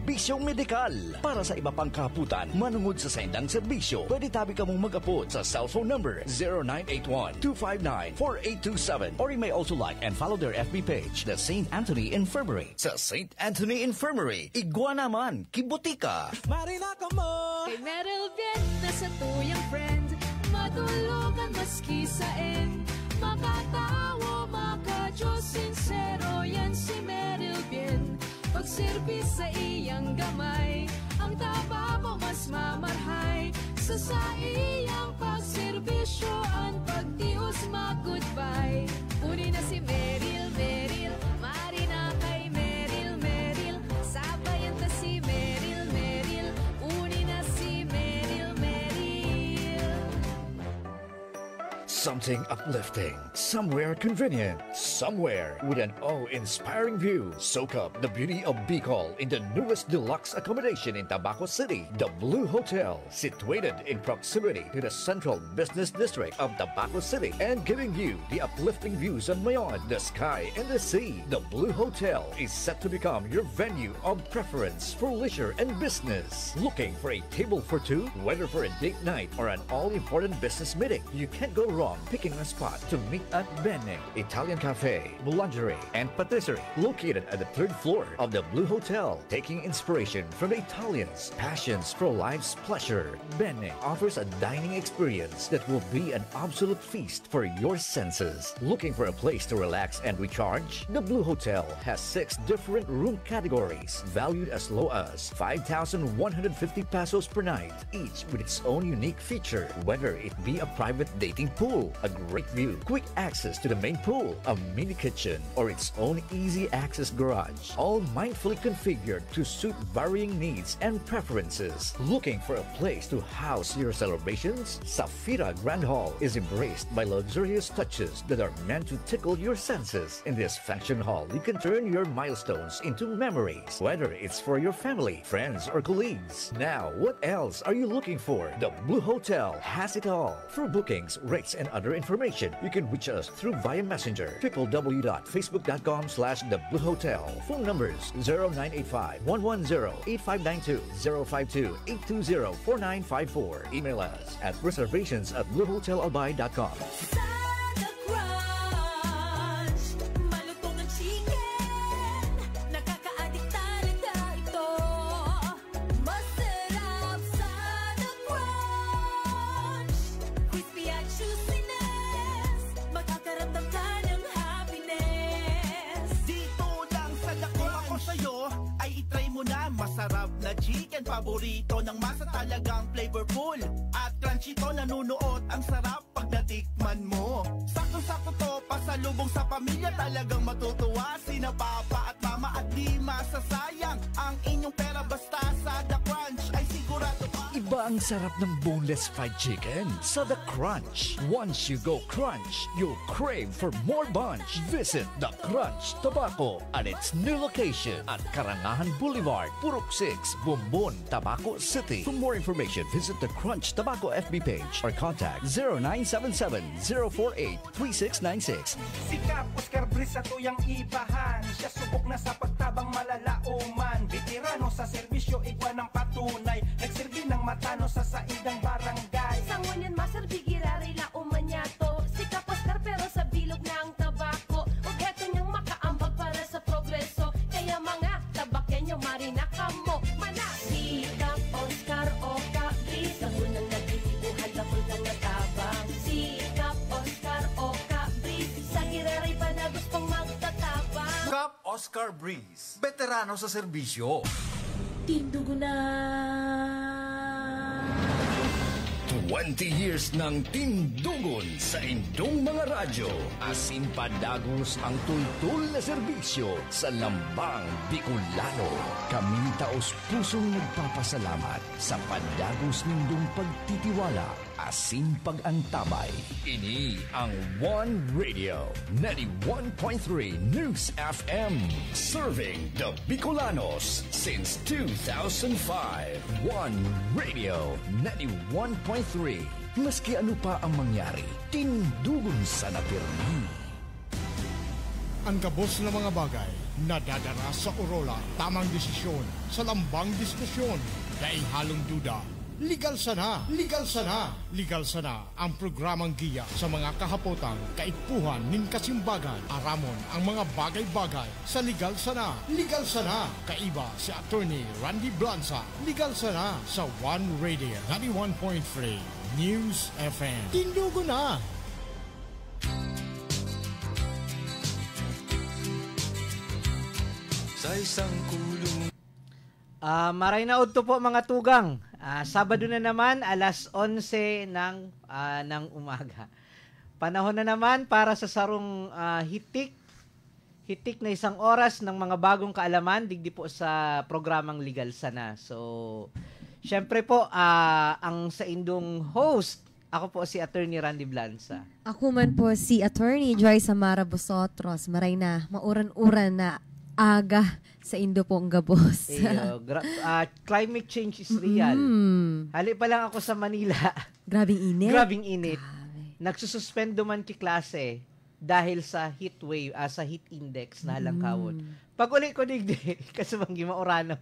serbisyong medikal. Para sa iba pang kaputan, manungod sa sendang serbisyo, pwede tabi ka mong mag-upload sa cellphone number 0981-259-4827 or you may also like and follow their FB page, the St. Anthony Infirmary. Sa St. Anthony Infirmary, igwa naman, kibutika. Marina ka mo! Kay Meryl Bien na sa tuyang friend, matulungan maski sa end. Makatawa, maka-Diyos, sincero yan si Meryl Bien. Pagsirbis sa iyang gamay, ang tabako mas mamarhay. Sa iyang pagsirbisyo, ang pagtios mag-goodbye. Uni na si Meryl, Meryl, mari na kay Meryl, Meryl. Sabayan ta si Meryl, Meryl, uni na si Meryl, Meryl. Something uplifting, somewhere convenient, somewhere with an awe-inspiring view. Soak up the beauty of Bicol in the newest deluxe accommodation in Tabaco City, the Blue Hotel, situated in proximity to the central business district of Tabaco City and giving you the uplifting views on Mayon, the sky and the sea. The Blue Hotel is set to become your venue of preference for leisure and business. Looking for a table for two, whether for a date night or an all-important business meeting, you can't go wrong picking a spot to meet at Bene Italian Cafe, Boulangerie, and Patisserie, located at the 3rd floor of the Blue Hotel. Taking inspiration from the Italians' passions for life's pleasure, Bene offers a dining experience that will be an absolute feast for your senses. Looking for a place to relax and recharge? The Blue Hotel has 6 different room categories, valued as low as 5,150 pesos per night, each with its own unique feature, whether it be a private dating pool, a great view, quick access to the main pool, a mini kitchen, or its own easy access garage, all mindfully configured to suit varying needs and preferences. Looking for a place to house your celebrations? Safira Grand Hall is embraced by luxurious touches that are meant to tickle your senses. In this function hall, you can turn your milestones into memories, whether it's for your family, friends, or colleagues. Now, what else are you looking for? The Blue Hotel has it all. For bookings, rates, and other information, you can reach us through via Messenger, www.facebook.com/thebluehotel. Phone numbers 0985-110-8592, 052-820-4954. Email us at reservations@bluehotelalbay.com. Masarap na chicken, paborito ng masa, talagang flavorful at crunchy to, nanunuot ang sarap pag natikman mo. Sakto-sakto to, pasalubong sa pamilya, talagang matutuwa sina papa at mama at di masasayang ang inyong pera basta sa The Crunch ay sigurado pa. Iba ang sarap ng boneless fried chicken sa The Crunch. Once you go crunch, you'll crave for more bunch. Visit The Crunch Tabaco at its new location at Karangahan Boulevard, Purok 6, Bumbon, Tabaco City. For more information, visit the Crunch Tabaco FB page or contact 0977-048-3696. Sikap Oscar Briz sa tuyang ibahan, siya subok na sa pagtabang malalauman. Veterano sa serbisyo, igwa ng patunay, nagsilbi ng matano sa saidang barangay. Sangunyan maserbi girari la umanyato, sikap Oscar pero sa bilog ng tabako. O eto niyang makaambag para sa progreso, kaya mga tabakenyo marina kamo. Sikap Oscar o Kabris, ako nang nagtitibuhan ako ng natabang. Sikap Oscar o Kabris, sa girari pa na gustong magtatabang. Sikap Oscar Breeze, veterano sa serbisyo. Tindugo na. 20 years ng tindugon sa indong mga radyo. Asin padagos ang tultul na serbisyo sa Lambang Bicolano. Kami taos pusong nagpapasalamat sa padagos nindong pagtitiwala, asin pag-antabay. Ini ang One Radio 91.3 News FM, serving the Bicolanos since 2005. One Radio 91.3. Maski ano pa ang mangyari, tindugon sa napirmi. Ang kabos ng mga bagay nadadara sa Orola, tamang desisyon, sa lambang diskusyon, daing halong duda. Legal sana, legal sana, legal sana ang programang giya sa mga kahapotang kaipuhan nin kasimbagan. Aramon ang mga bagay-bagay sa legal sana, legal sana. Kaiba si Attorney Randy Blanza, legal sana sa One Radio 91.3 News FM. Tindugo na! Sa isang kulong. Maray na udto po mga tugang. Sabado na naman, alas 11 ng umaga. Panahon na naman para sa sarong hitik na isang oras ng mga bagong kaalaman digdi po sa programang Legal Sana. So, syempre po, ang sa indong host, ako po si Attorney Randy Blanza. Ako man po si Attorney Joyce Amara Busotros. Maray na, mauran-uran na aga sa Indo po ang gabos. Climate change is real. Hali pa lang ako sa Manila. Grabing init. Grabing init. Nagsususpendo man ki klase dahil sa heat wave, sa heat index na halangkawon. Pag uli ko digdi, kasabanggi mauranon.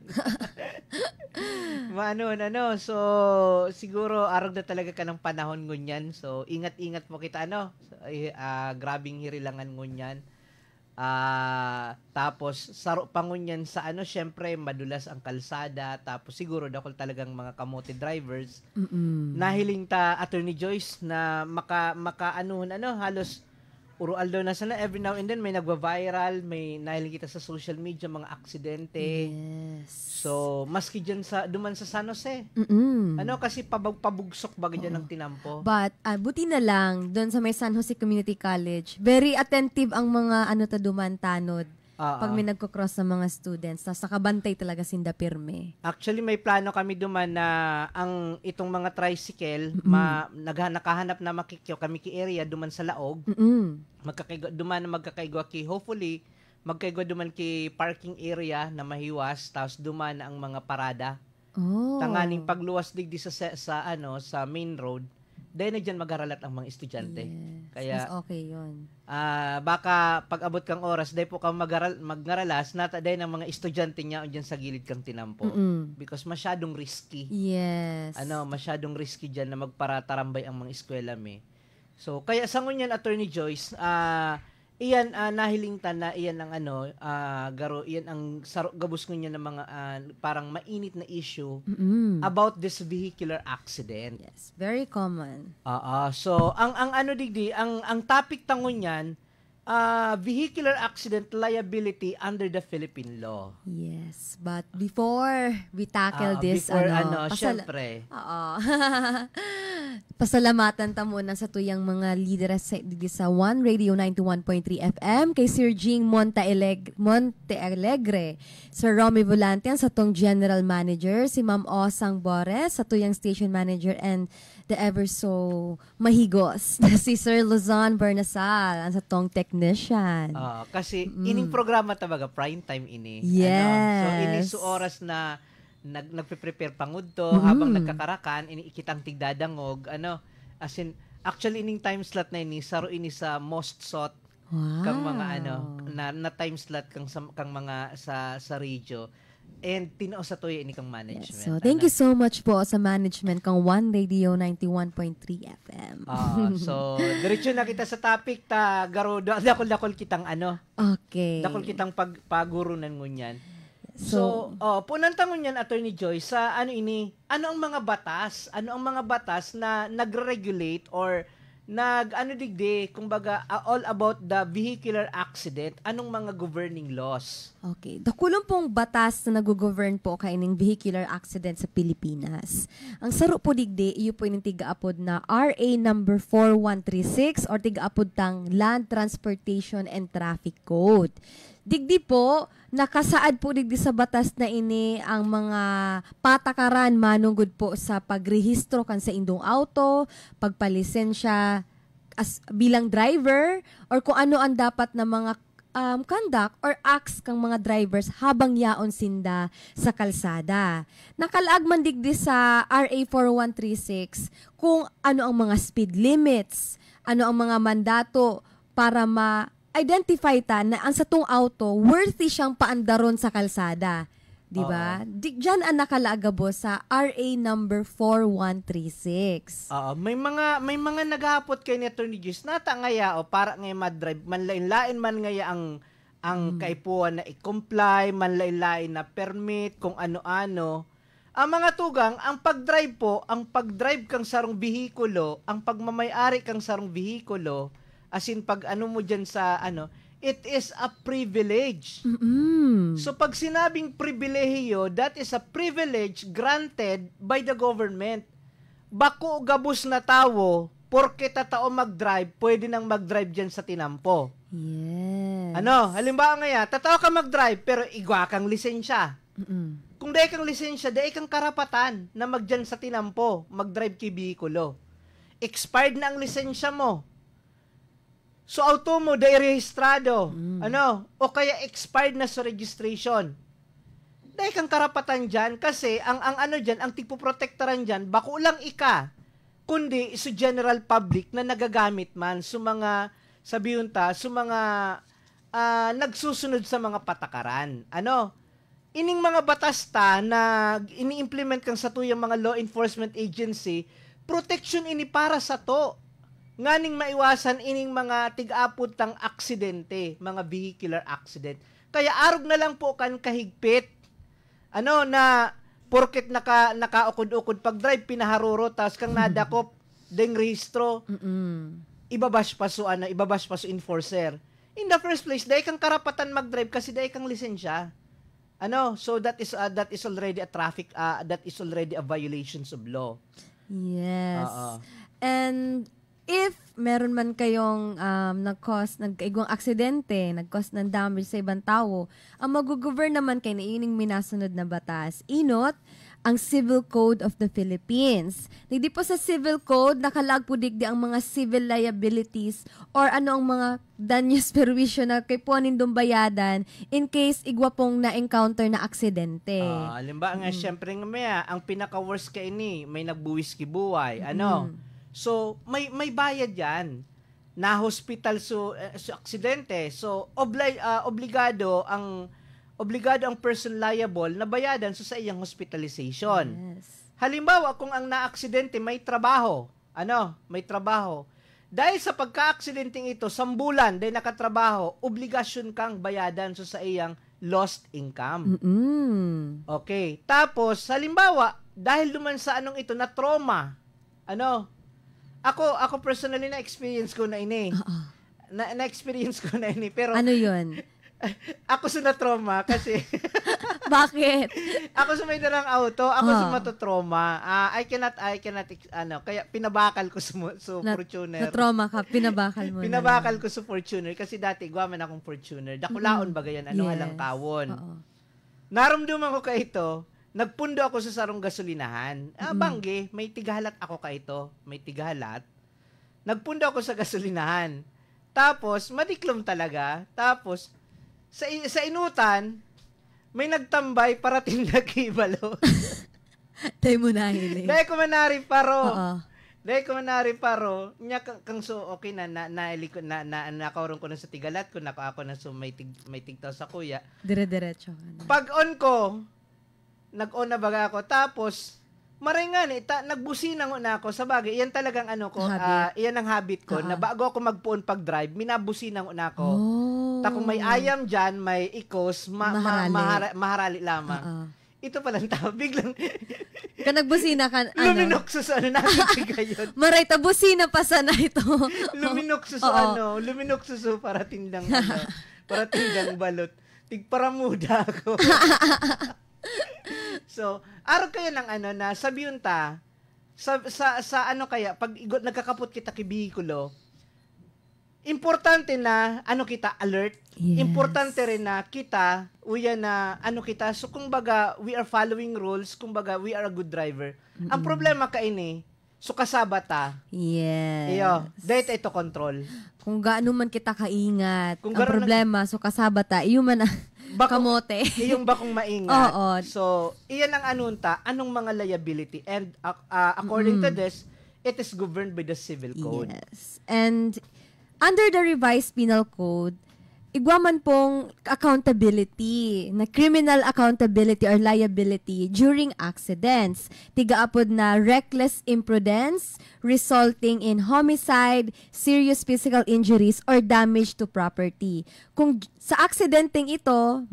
So siguro arog na talaga ka ng panahon ngunyan. So ingat-ingat mo kita grabing hirilangan ngunyan. Tapos saro pangunyan sa syempre madulas ang kalsada, tapos siguro dakol talagang mga kamote drivers. Nahiling ta Attorney Joyce na halos urualdo na sana every now and then may nagva-viral, may nahiling kita sa social media mga aksidente. Yes. So maski diyan duman sa San Jose. Kasi pabugsok baga diyan ng tinampo. But buti na lang doon sa may San Jose Community College, very attentive ang mga duman tanod. Pag may nagko-cross ng mga students, tapos nakabantay talaga sinda pirme. Actually, may plano kami duman na itong mga tricycle, nakahanap na makikyo kami ki area duman sa Laog. Magkakaigwa ki, hopefully, magkaigwa duman ki parking area na mahiwas, tapos duman ang mga parada. Tanganing pagluwas digdi sa main road, dahil na dyan mag-aralat ang mga estudyante. Yes, kaya mas okay yun. Baka pag abot kang oras, dahil po kang mag-ngaralas, dahil ng mga estudyante niya dyan sa gilid kang tinampo. Because masyadong risky. Yes. Masyadong risky dyan na magparatarambay ang mga eskwela So, kaya sa ngunyan, Attorney Joyce, iyan nahiling na iyan ang iyan ang gabos ko niya ng mga parang mainit na issue about this vehicular accident. Yes, very common. So ang topic tangon niyan, vehicular accident liability under the Philippine law. Yes, but before we tackle this syempre. Pasalamatan ta muna sa tuyang mga leaders sa One Radio 91.3 FM, kay Sir Jing Montealegre, Sir Romy Volantian sa tong General Manager, si Ma'am Osang Bores sa tuyang Station Manager, and the ever so mahigos na si Sir Luzon Bernasal sa tong Technician. Kasi ining programa tabaga prime time ini. Yes. So ini su oras na nagpe-prepare pangud to habang nagkakarakan ikitang tigdadangog actually ining time slot na ini saro ini sa most sought kang mga na time slot kang mga sa radio, and tinao sa toy ini kang management. Yes, so thank you so much po sa management kang One Radio 91.3 FM. So diretso na kita sa topic ta garo dakol kitang okay, dakol kitang pagurunan ngunyan. So, punantangon yan, Attorney Joyce, sa ano ang mga batas na nagre-regulate or kumbaga, all about the vehicular accident, anong mga governing laws? Okay. Dakulong pong batas na nag-govern po kaining vehicular accident sa Pilipinas. Ang saro po digdi, iyo po yung tiga-apod na RA number 4136 or tiga-apod tang Land Transportation and Traffic Code. Digdi po, nakasaad po digdi sa batas na ini ang mga patakaran manunggod po sa pagrehistro kan sa indong auto, pagpalisensya bilang driver, or kung ano ang dapat na mga conduct or acts kang mga drivers habang yaon sinda sa kalsada. Nakalaag man digdi sa RA 4136 kung ano ang mga speed limits, ano ang mga mandato para identify ta na ang satong auto worthy siyang paandaron sa kalsada. Di ba? Diyan ang nakalagabo sa RA number 4136. May mga naghapot kay ni Attorney Gis nata ngaya para ngay madrive manlain-lain man ngaya ang kaipuan na i-comply, manlain-lain na permit kung ano-ano. Ang mga tugang, ang pag-drive kang sarong bihikulo, ang pagmamay-ari kang sarong bihikulo, as in pag ano mo dyan sa it is a privilege. So pag sinabing pribilehiyo, that is a privilege granted by the government. Bako gabos na tawo, porke tatao mag-drive, pwede nang mag-drive dyan sa tinampo. Yes. Halimbawa nga tatao ka mag-drive, pero igwa kang lisensya. Kung dahi kang lisensya, dahi kang karapatan na mag-dyan sa tinampo, mag-drive kay bihikulo. Expired na ang lisensya mo. So, auto mo, dahi rehistrado. O kaya expired na sa registration. Dahi kang karapatan dyan kasi ang dyan, ang tipoprotektaran dyan, bako lang ika, kundi sa general public na nagagamit man sa mga, sabihin ta, sa mga nagsusunod sa mga patakaran. Ining mga batas ta na ini-implement kang sa tuyang mga law enforcement agency, protection ini para sa to. Nganing maiwasan ining mga tig-apod tang aksidente, mga vehicular accident. Kaya arog na lang po kan kahigpit. Na porket nakaukod-ukod pag drive pinaharuro tas kang nadakop deng rehistro. Ibabash pa so enforcer. In the first place, dahil kang karapatan mag-drive kasi dahil kang lisensya. So that is already a traffic that is already a violations of law. Yes. And if meron man kayong nagkaigong aksidente, nag-cause ng damage sa ibang tao, ang mag-govern naman kayo na ining minasunod na batas. Inot, ang Civil Code of the Philippines. Hindi po sa Civil Code, nakalag po digdi ang mga civil liabilities or ano ang mga danyos perwisyo na kay po nindong bayadan in case igwa pong na-encounter na aksidente. Halimbawa nga, syempre nga ang pinaka-worst ka ini, may nagbuwis kibuhay. So, may bayad yan. Na-hospital so aksidente. So, obligado ang person liable na bayadan sa iyang hospitalization. Yes. Halimbawa, kung ang na-aksidente may trabaho, may trabaho. Dahil sa pagka-aksidenteng ito, sambulan, dahil nakatrabaho, obligasyon kang bayadan sa iyang lost income. Okay. Tapos, halimbawa, dahil duman sa ito na trauma, ako personally na-experience ko na ini. Na-experience ko na ini. Pero, ano yun? Ako sa na-trauma kasi bakit? Ako sa may dalang auto, ako sa matotrauma. I cannot kaya pinabakal ko sa Fortuner. Na-trauma ka, pinabakal mo. Pinabakal ko sa Fortuner kasi dati guwaman akong Fortuner. Dakulaon bagayan halang kawon. Naramdaman ko ka ito, nagpundo ako sa sarong gasolinahan. Bangge, may tigahalat ako ka ito. May tigahalat. Nagpundo ako sa gasolinahan. Tapos, madiklom talaga. Tapos, sa inutan, may nagtambay para tindag ibalo. Dahil mo nahili. Dahil ko manari paro. Nya kang so okay na nakaurong ko na sa tigalat ko, ako na so may tigtaw sa kuya. Dire-diretso. Pag on ko, nag-on na baga ako. Tapos, maringan nagbusina na ako. Sa bagay, iyan talagang iyan ang habit ko. Na bago ako magpuon pag-drive, minabusina na ako. Kung may ayam dyan, may ikos, maharali lamang. Ito palang tao, biglang ka nagbusina ka, luminok sa nakatigayon. Maray, busina pa sana ito. Luminok sa para tindang balot. Tigparamuda ako. So, araw kayo ng na sabiyon ta, sa kaya, pag nagkakapot kita kibihikulo, importante na kita alert. Yes. Importante rin na kita na kita. So kumbaga we are following rules, kumbaga we are a good driver. Ang problema kaini, so kasaba ta. Yes. Dahil ito control. Kung gaano man kita kaingat, ang problema so kasaba ta, iyo man kamote. Iyong bakong maingat. So iyan ang anong mga liability, and according to this, it is governed by the Civil Code. Yes. And under the revised penal code, igwaman pong accountability, na criminal accountability or liability during accidents. Tigaapod na reckless imprudence resulting in homicide, serious physical injuries, or damage to property. Kung sa aksidenteng ito,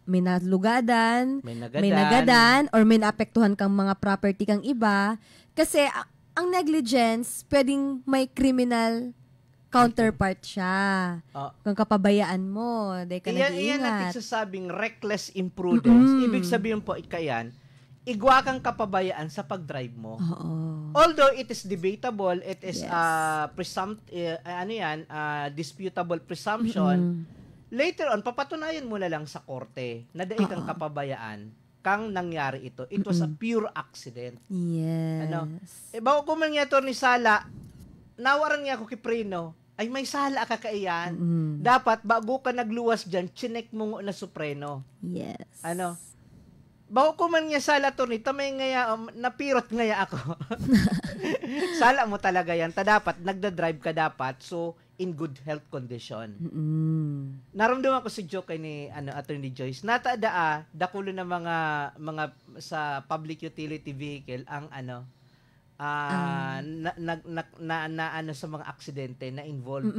minalugadan, may nagadan, or may naapektuhan kang mga property kang iba, kasi ang negligence, pwedeng may criminal counterpart siya. Kung kapabayaan mo, dahil ka nag-iingat. Iyan natin sasabing reckless imprudence. Ibig sabihin po, ikayan, igwa kang kapabayaan sa pag-drive mo. Although it is debatable, it is disputable presumption, later on, papatunayan mo na lang sa korte na dahil kang kapabayaan kang nangyari ito. It was a pure accident. Yes. Bago ko man nga ni Sala, nawaran niya ako kay Preno, ay may sala ka kaiyan. Dapat, bago ka nagluwas dyan, chinek mo na supreno. Yes. Bago ko man nga sala to ni, tamay ngaya, napirot ngaya ako. Sala mo talaga yan. Dapat, nagda-drive ka dapat, so, in good health condition. Naramdaman ko si joke ni Attorney Joyce. Natada dakulo na mga sa public utility vehicle ang sa mga aksidente na involved.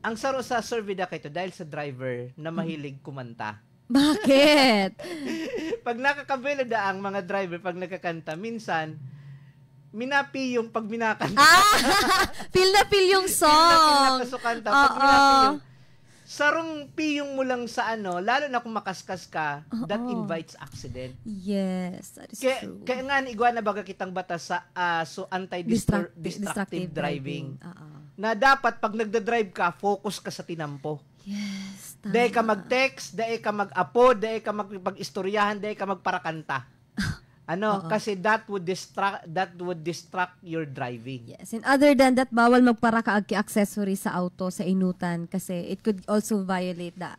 Ang saro sa survey da kito dahil sa driver na mahilig kumanta. Bakit? Pag nakakabela da ang mga driver pag nagkakanta, minsan minapi yung pag minakanta. Feel na feel yung song. Feel na kasukanta. Pag minapi yung sarong piyong mo lang sa lalo na kung makaskas ka, that invites accident. Yes, that is true. Kaya nga igwa na baga kitang batas sa anti-distractive driving. Na dapat pag nagda-drive ka, focus ka sa tinampo. Yes. Dahil ka mag-text, dahil ka mag-upload, dahil ka mag-istoryahan, dahil ka magparakanta. Kasi that would distract your driving. Yes, and other than that, bawal magparakaag ki accessory sa auto sa inutan kasi it could also violate the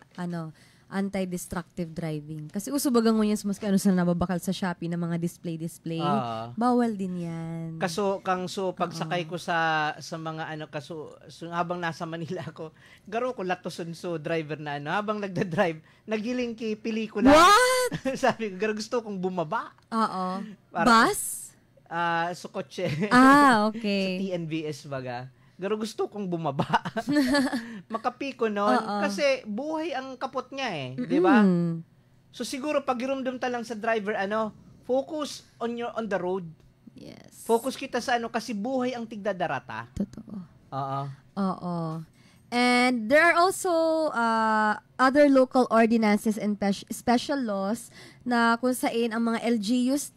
anti-destructive driving. Kasi uso bagang mo yan mas sa nababakal sa Shopee na mga display. Bawal din yan. Pagsakay ko sa mga habang nasa Manila ako, garo ko latoson driver na habang nagda-drive, nagiling ki pelikula. What? Sabi ko, garo gusto kong bumaba. Bus? Sa kotse. Okay. Sa TNVS baga. Pero gusto kong bumaba. Makapiko noon. Kasi buhay ang kapot niya di ba? So siguro pag irumdum ta lang sa driver, focus on the road. Yes. Focus kita sa kasi buhay ang tigdadarata. Totoo. Oo. And there are also other local ordinances and special laws na kung saan ang mga LGUs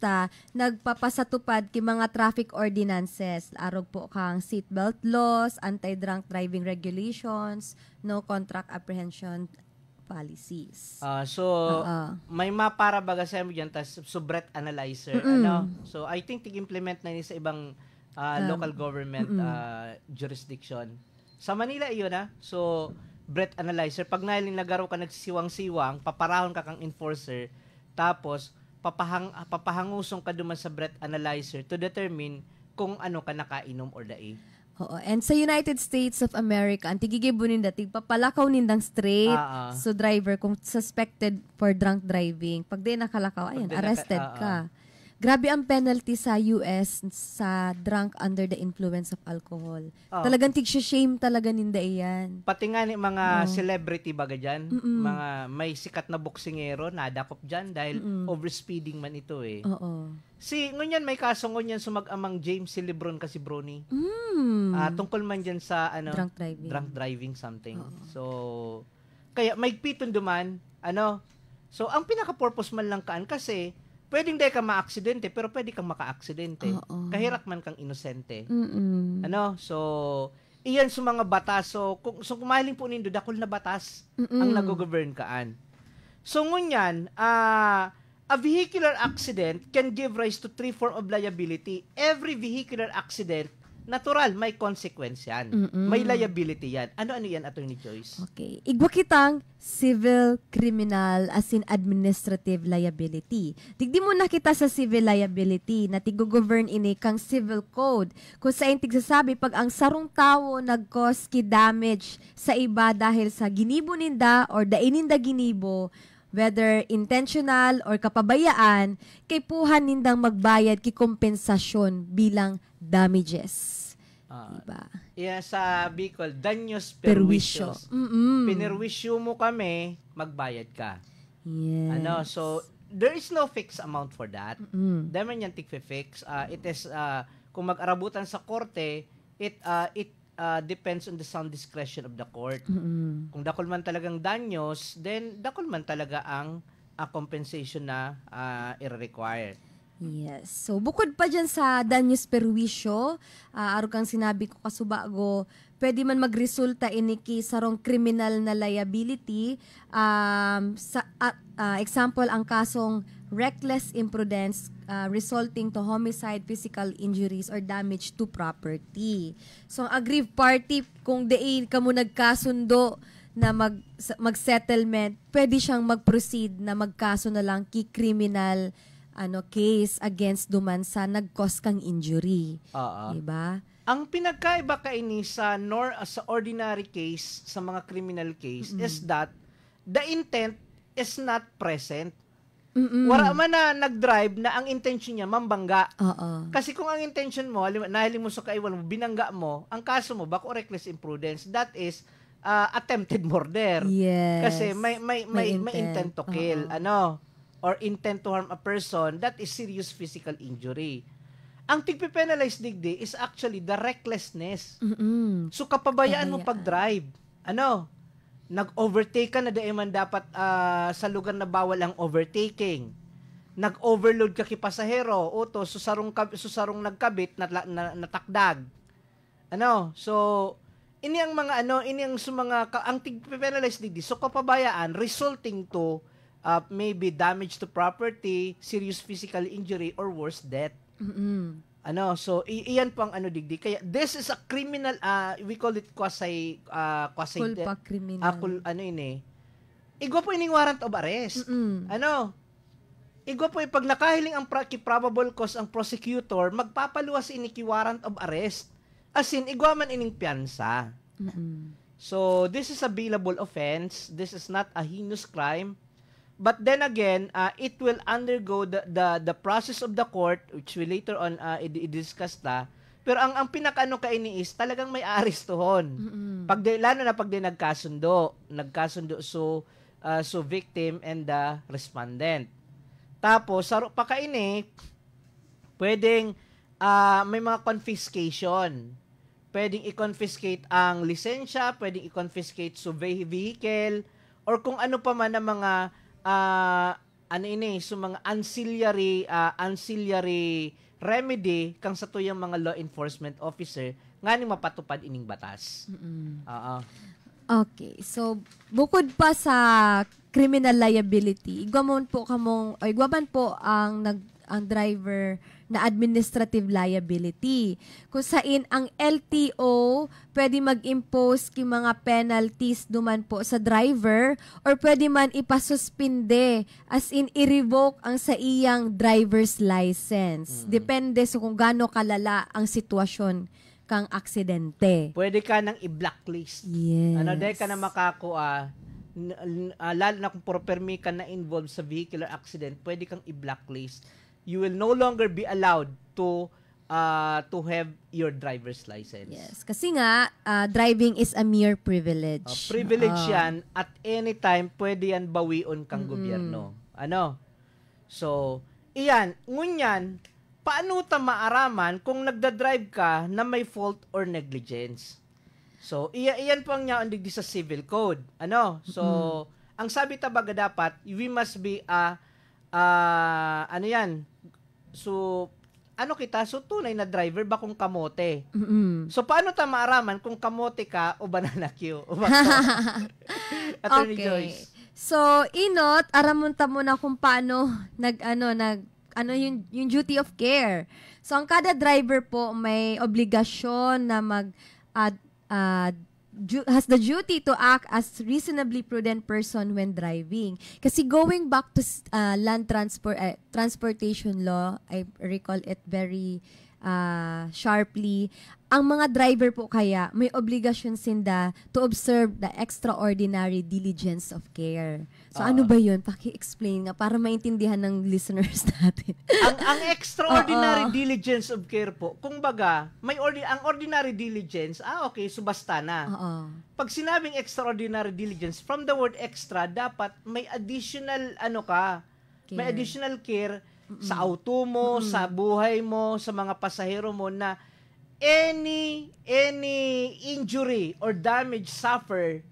nagpapasatupad ki mga traffic ordinances. Arog po kang seatbelt laws, anti-drunk driving regulations, no contract apprehension policies. May mapara baga sa mo dyan, breath analyzer. So, I think tig-implement na sa ibang local government jurisdiction. Sa Manila iyon so breath analyzer, pag nailing nagaro ka nagsisiwang-siwang, paparahon ka kang enforcer, tapos papahangusong ka duman sa breath analyzer to determine kung ano ka nakainom or dai. And sa United States of America, ang tigigibunin papalakaw nindang straight so driver kung suspected for drunk driving. Pag di nakalakaw, arrested ka. Grabe ang penalty sa US sa drunk under the influence of alcohol. Talagang tig-shame talaga ninda iyan. Pati nga ni mga celebrity baga dyan, mga may sikat na boksingero, nadakop dyan dahil overspeeding man ito ngunyan may kaso ngunyan sumag-amang James si Lebron kasi Brony. Tungkol man dyan sa drunk driving something. So, kaya may piton duman, so ang pinaka-purpose man lang kaan kasi pwedeng di ka ma-aksidente, pero pwede kang maka-aksidente. Kahirak man kang inosente. So, iyan sa mga batas. So, kung kumahiling po nindo, dakol na batas ang nag-govern kaan. So, ngunyan, a vehicular accident can give rise to three forms of liability. Every vehicular accident natural, may consequence yan. May liability yan. Ano-ano yan, Attorney Joyce? Okay. Igwa kitang civil, criminal, as in administrative liability. Tigdi mo na kita sa civil liability na tigo-govern ini kang civil code. Kung sa tigsasabi, pag ang sarong tao nag-cause ki damage sa iba dahil sa ginibo ninda or daininda ginibo, whether intentional or kapabayaan, kay puhan nindang magbayad ki kompensasyon bilang damages. Diba? Sa Bicol, daños perwisyo. Mm-mm. Pinerwisyo mo kami, magbayad ka. Yes. So, there is no fixed amount for that. Dahil yan tig-fix. It is, kung mag-arabutan sa korte, it depends on the sound discretion of the court. Kung dakol man talagang danyos, then dakol man talaga ang compensation na i-require. Yes. So, bukod pa dyan sa danyos perwisyo, aro kang sinabi ko kasubago, pwede man magresulta iniki sarong criminal na liability. Example, ang kasong reckless imprudence resulting to homicide, physical injuries, or damage to property. So, ang aggrieved party, kung diin ka mo nagkasundo na mag-settlement, pwede siyang mag-proceed na magkaso na lang ki-criminal case against duman sa nag-cause kang injury. Diba? Ang pinagkaiba kaini sa ordinary case, sa mga criminal case, is that the intent is not present. Wala man na nag-drive na ang intention niya mambangga. Kasi kung ang intention mo, nahili mo sa kaiwan mo, binangga mo, ang kaso mo, bako reckless imprudence, that is attempted murder. Yes. Kasi may intent to kill. Or intent to harm a person, that is serious physical injury. Ang tigpe-penalize digdi is actually the recklessness. So kapabayaan mo pag-drive. Nag-overtake ka na dahil man dapat sa lugar na bawal ang overtaking. Nag-overload ka ki pasahero, susarong nagkabit natakdag. So ini ang mga ang tigpe-penalize digdi. So kapabayaan resulting to maybe damage to property, serious physical injury, or worse, death. So iyan po ang digdi. Kaya this is a criminal, we call it quasi culpa criminal. Igwa po ining warrant of arrest. Igwa po pag nakahiling ang probable cause ang prosecutor, magpapaluwas ini ki warrant of arrest. As in, igwa man ining piyansa. So this is a bailable offense. This is not a heinous crime. But then again, it will undergo the process of the court, which we later on i-discuss ta. Pero ang pinakano kaini is talagang may arestuhon. Lalo na pag nagkasundo so victim and the respondent. Tapos saro pa kaini, pwedeng may mga confiscation. Pwedeng i-confiscate ang lisensya, pwedeng i-confiscate so vehicle, or kung ano pa man ang mga mga ancillary remedy kang sa tuyang mga law enforcement officer ngani mapatupad ining batas. Okay. So, bukod pa sa criminal liability, igwaman po ang driver na administrative liability. Kung saan ang LTO pwede mag-impose ki mga penalties duman po sa driver or pwede man ipasuspinde as in i-revoke ang sa iyang driver's license. Depende sa kung gaano kalala ang sitwasyon kang aksidente. Pwede ka nang i-blacklist. Yes. Dahil ka na makakuha, lalo na kung permi ka na involved sa vehicular accident, pwede kang i-blacklist. You will no longer be allowed to have your driver's license. Yes, kasi nga driving is a mere privilege. Privilege yan, at any time pwede yan bawion kang gobyerno. So, iyan, ngunyan, paano ta maaraman kung nagda-drive ka na may fault or negligence? So, iyan po ang nyaon digdi sa civil code. So, ang sabi tabaga dapat, we must be So, So, tunay na driver ba kung kamote? So, paano ta maaraman kung kamote ka o banana Q? Attorney Joyce. So, aramon ta muna kung paano yung duty of care. So ang kada driver po may obligasyon na has the duty to act as reasonably prudent person when driving. Kasi going back to land transportation law, I recall it very sharply, ang mga driver po kaya may obligasyon sinda to observe the extraordinary diligence of care. So ano ba yun? Paki-explain nga para maintindihan ng listeners natin. ang extraordinary diligence of care po, kung baga, ang ordinary diligence, okay, subasta na. Pag sinabing extraordinary diligence, from the word extra, dapat may additional may additional care sa auto mo, sa buhay mo, sa mga pasahero mo na any injury or damage suffer,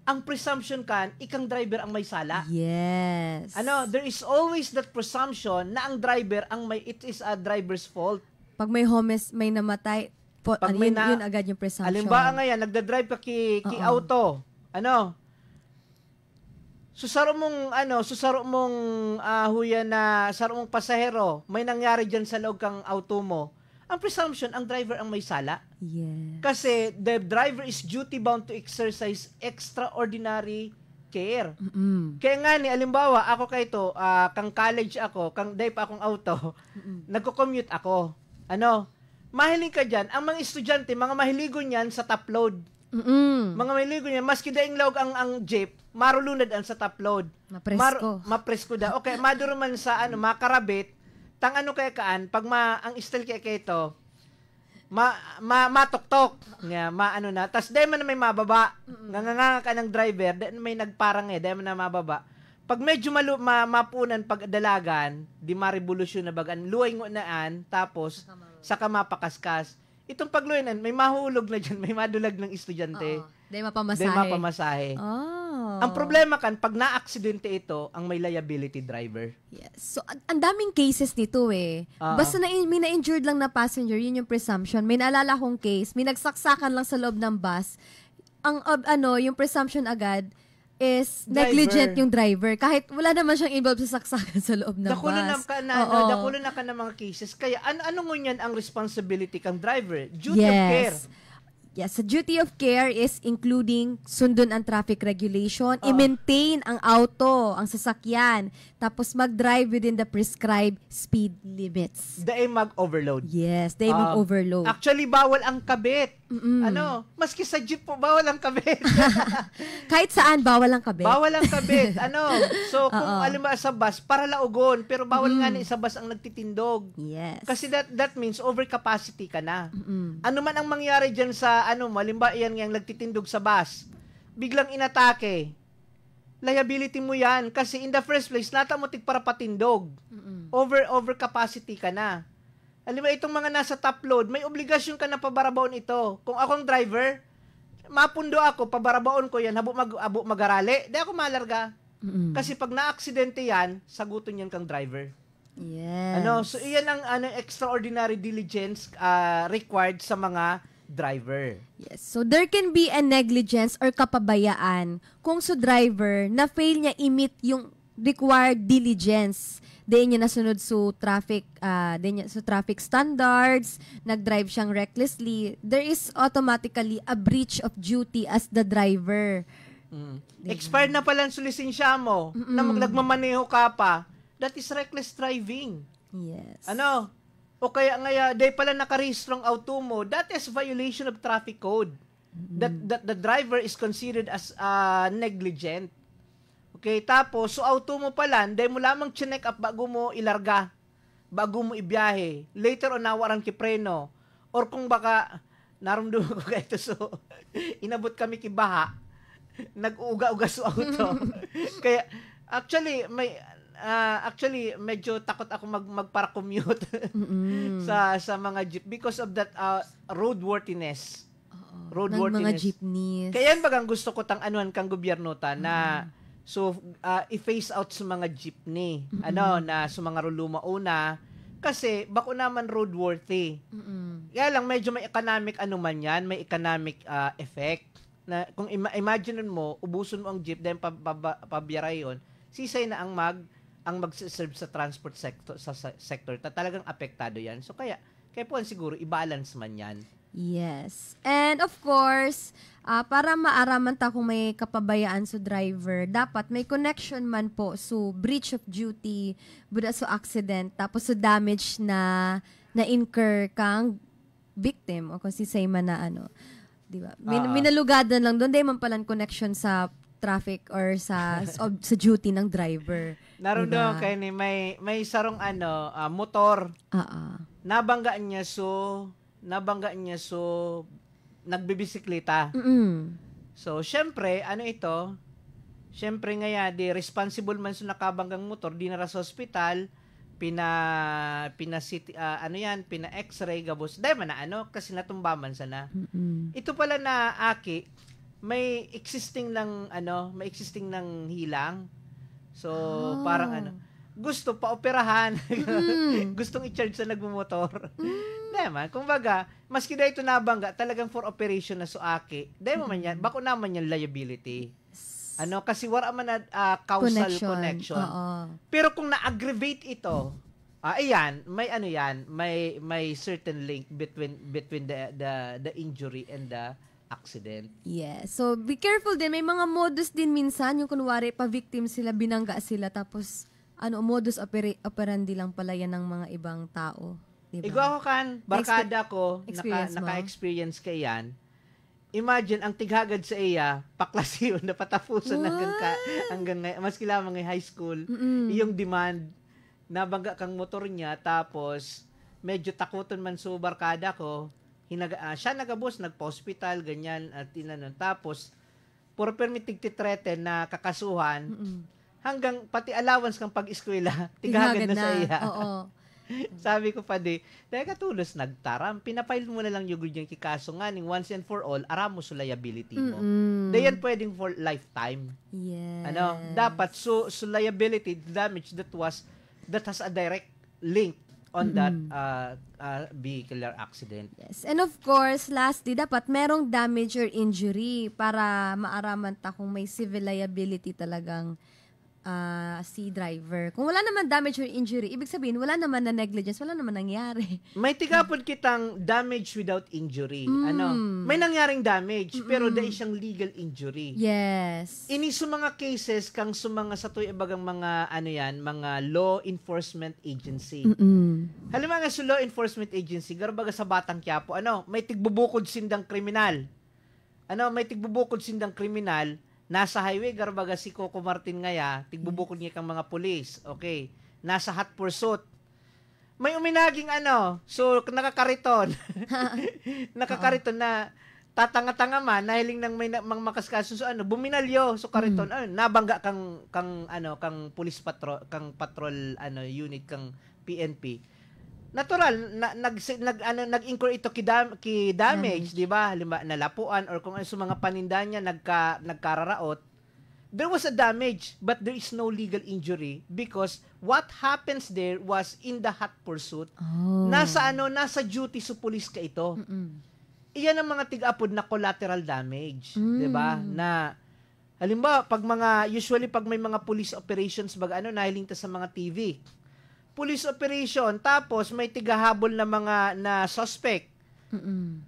ang presumption ikang driver ang may sala. Yes. There is always that presumption na ang driver it is a driver's fault. Pag may may namatay, yun agad yung presumption. Halimbawa ngayon, nagda-drive ka ki auto. Susaro mong pasahero, may nangyari diyan sa loob kang auto mo. Ang presumption, ang driver ang may sala. Yes. Kasi the driver is duty-bound to exercise extraordinary care. Kaya nga alimbawa, ako kayto, kang college ako, dahil pa akong auto, nagko-commute ako. Mahiling ka dyan, ang mga estudyante, mga mahiligo niyan sa top load. Mga mahiligo niyan, maski daing lawag ang jeep, marulunad ang sa top load. Mapresko da. Okay, maduro man sa makarabit, tang kaya kaan, pag ang style kaya ito, matok-tok. Tas dahil man na may mababa. Nganganga ka ng driver, dahil may nagparang dahil man na mababa. Pag medyo mapunan pag dalagan, di marevolusyon na bagan, luway ngunaan, tapos saka mapakaskas. Itong pagluwinan, may mahulog na dyan, may madulag ng estudyante. Dahil mapamasahe. Ang problema pag na-aksidente ito, ang may liability driver. Yes. So, ang daming cases nito Basta may na-injured lang na passenger, yun yung presumption. May naalala kong case, may nagsaksakan lang sa loob ng bus. Yung presumption agad is negligent yung driver. Kahit wala naman siyang involved sa saksakan sa loob ng bus. Dakulo na ka ng mga cases. Kaya, ano ngunyan ang responsibility kang driver? Duty of care. Yes, the duty of care is including sundon ang traffic regulation, i-maintain ang auto, ang sasakyan, tapos mag-drive within the prescribed speed limits. Dahil mag-overload. Yes, dahil mag-overload. Actually, bawal ang kabit. Maski sa jeep po, bawal ang kabit. Kahit saan, bawal ang kabit. Bawal ang kabit. So, kung alimba sa bus, para laugon, pero bawal nga na sa bus ang nagtitindog. Yes. Kasi that means overcapacity ka na. Ano man ang mangyari dyan sa malimba yan yung nagtitindog sa bus, biglang inatake, liability mo yan. Kasi in the first place, natamutik para patindog. Over capacity ka na. Alam mo, itong mga nasa top load, may obligasyon ka na pabarabaon ito. Kung akong driver, mapundo ako, pabarabaon ko yan, habo magarali, di ako malarga. Kasi pag na-aksidente yan, sagutin yan kang driver. Yes. So iyan ang extraordinary diligence required sa mga driver. Yes. So there can be a negligence or kapabayaan kung sa driver na fail niya i-meet yung required diligence. Diyan niya nasunod sa traffic standards, nag-drive siyang recklessly, there is automatically a breach of duty as the driver. Expired na pala ang lisensya mo, na nagmamaneho ka pa, that is reckless driving. Yes. O kaya day pala nakarehistrong auto mo, that is violation of traffic code. That the driver is considered as negligent. Okay, tapos, so auto mo pala, day mo lamang chinek up bago mo ilarga, bago mo ibiyahe. Later on, nawaran ki preno. Or kung baka, naramdaman ko kayo so, inabot kami kibaha, nag-uga-uga sa auto. Kaya, actually, medyo takot ako magpara-commute sa mga jeep because of that roadworthiness. Ng mga jeepneys. Kaya yan bagang gusto ko anuhan kang gobyerno na i-phase out sa mga jeepney. Na sa mga ruluma una kasi bako naman roadworthy. Kaya lang medyo may economic may economic effect na kung imagine mo ubuson mo ang jeep dahil pabiyara yon, sisay na ang ang mag-serve sa transport sector sector talagang apektado 'yan. So kaya po siguro i-balance man 'yan. Yes. And of course, para maaraman ta kung may kapabayaan sa driver, dapat may connection man po so breach of duty, buda so accident, tapos so damage na incur kang victim o kung si say man na ano, di ba? Minalugadan lang doon, di man palang connection sa traffic or sa duty ng driver. Naroon diba? doon kay ni may sarong motor. Nabangga niya so nagbibisikleta. So syempre syempre ngaya di responsible man sa nakabanggang motor, di na sa ospital, pina x-ray gabos. Dahil man na kasi natumbaman sana. Ito pala na aki may existing ng hilang. So parang gusto pa operahan. Gustong i-charge sa nagmumotor. Dahil kumbaga, maski dahil ito nabangga, talagang for operation na suaki. Dahil man yan, bako naman yung liability. Kasi wala man causal connection. Pero kung na-aggravate ito, ayan, may certain link between the injury and the accident. Yeah. So, be careful din. May mga modus din minsan, yung kunwari, pa-victim sila, binangga sila, tapos, modus operandi lang pala yan ng mga ibang tao. Diba? Igo ako barkada ko, naka-experience ka yan. Imagine, ang tighagad sa iya, paklasiyon na patapusan hanggang maski lamang high school, yung demand, nabangga kang motor niya, tapos, medyo takutan man sa barkada ko, siya nagabos, nagpa-hospital, ganyan, at tapos, puro permit tigtitreten na kakasuhan, hanggang pati allowance kang pag-eskwela, tigagad na sa iya. Sabi ko pa dahil katulos nagtaram, pinapile mo na lang yung yung kikaso nga, ning once and for all, aramo sa liability mo. Dayan pwedeng for lifetime. Yes. Dapat, so liability, damage that has a direct link on that vehicular accident. Yes. And of course, lastly, dapat merong damage or injury para maaraman ta kung may civil liability talagang si driver. Kung wala naman damage or injury, ibig sabihin, wala naman na negligence, wala naman nangyari. May tigapon kitang damage without injury. May nangyaring damage, pero dahil siyang legal injury. Yes. Ini sa mga cases, kang sumanga sa tuy ibagang mga, mga law enforcement agency. Halimbawa nga sa law enforcement agency, garbaga sa Batang Quiapo, may tigbubukod sindang kriminal. Nasa highway, garbaga si Coco Martin ngaya, tigbubukod niya kang mga pulis. Okay. Nasa hot pursuit. May uminaging so nakakariton. Nakakariton na tatanga-tanga man, nahiling ng may makaskaso so buminalyo, so kariton, nabangga kang police patrol unit kang PNP. Natural nag-incur ito ki damage, di ba? Halimbawa nalapuan or kung ano sa mga paninda niya nagkararaot. There was a damage, but there is no legal injury because what happens there was in the hot pursuit. Nasa duty sa police ka ito. Iyan ang mga tig-apod na collateral damage, di ba? Na halimbawa pag may mga police operations nahiling ta sa mga TV. Police operation, tapos may tigahabol na mga na suspect.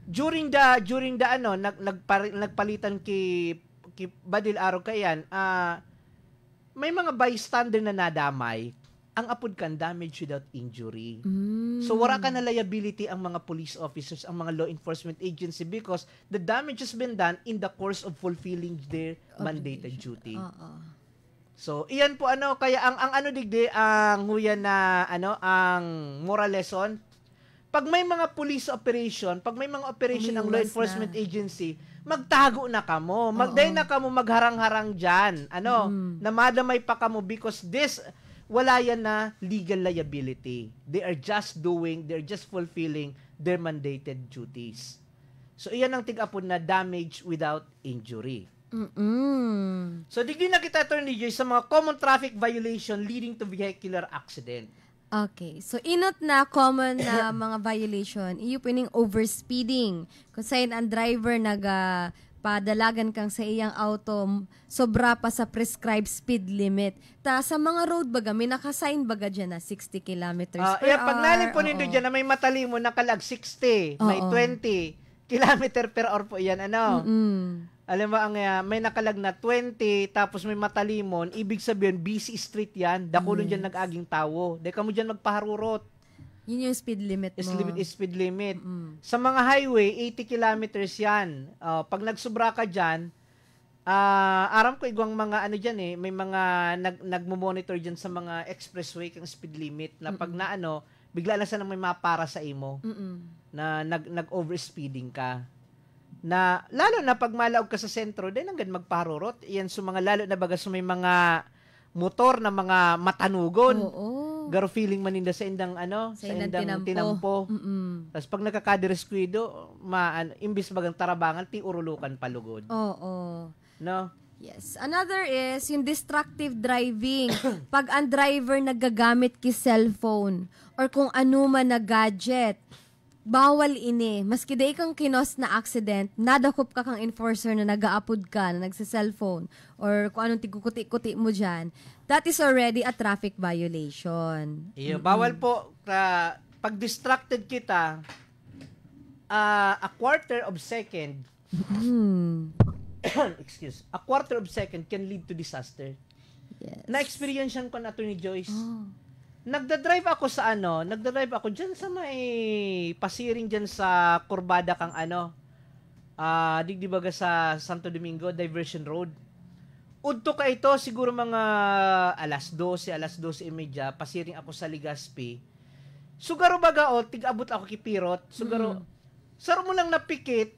During the nagpalitan ki Badil Araw kayan, may mga bystander na nadamay, ang apod kan damage without injury. So wala ka na liability ang mga police officers, ang mga law enforcement agency because the damage has been done in the course of fulfilling their mandated duty. So, iyan po kaya ang digdi ang huyan na ang moral lesson. Pag may mga police operation, pag may mga operation ang law enforcement agency, magtago na kamo. Magday na kamo magharang-harang diyan. Na madamay pa kamo because wala yan na legal liability. They're just fulfilling their mandated duties. So, iyan ang tig-apon na damage without injury. So, digdi na kita, Attorney Joy, sa mga common traffic violation leading to vehicular accident. Okay. So, inot na common na mga violation, iyo pining overspeeding. Kung saan ang driver padalagan kang sa iyang auto sobra pa sa prescribed speed limit. Ta sa mga road baga may nakasign baga diyan na 60 kilometers per hour. Pag nalin po nindo diyan na may matalimo nakalag 60, may 20 kilometer per hour po yan Alam mo ang may nakalag na 20 tapos may matalimon, ibig sabihin busy street yan, dakulon diyan nag-aging tawo. Di ka mo diyan magpaharurot. Yun yung speed limit mo. Speed limit. Sa mga highway, 80 kilometers yan. Pag nagsubra ka dyan, aram ko igwang mga ano dyan may mga nagmo-monitor dyan sa mga expressway kang speed limit na pag na bigla lang sana may mapara sa imo na nag-overspeeding ka. Na, lalo na pag malaog ka sa sentro, din hanggang magparurot. Yan sa mga lalo na baga sa may mga motor na mga matanugon. Garo feeling maninda sa indang sa indang tinampo. Tapos pag nakakadireskuido, imbis bagang tarabangan, ti urulukan palugod. No? Yes. Another is yung destructive driving. Pag ang driver nagagamit ki cellphone or kung ano man na gadget, bawal ini. Maski day kang kinos na accident, nadakop ka kang enforcer na nag-aapod ka, na nagsa-cellphone, or kung anong tigukuti-kuti mo dyan, that is already a traffic violation. Bawal po, pag distracted kita, a quarter of second, a quarter of second can lead to disaster. Yes. Na-experiencean ko na ito ni Joyce. Nagda-drive ako dyan sa may pasiring dyan sa kurbada kang digdibaga sa Santo Domingo, Diversion Road. Udto ka ito, siguro mga alas 12:30, pasiring ako sa Legazpi. Sugaro baga tig-abot ako kipirot, sugaro, saro mo lang napikit,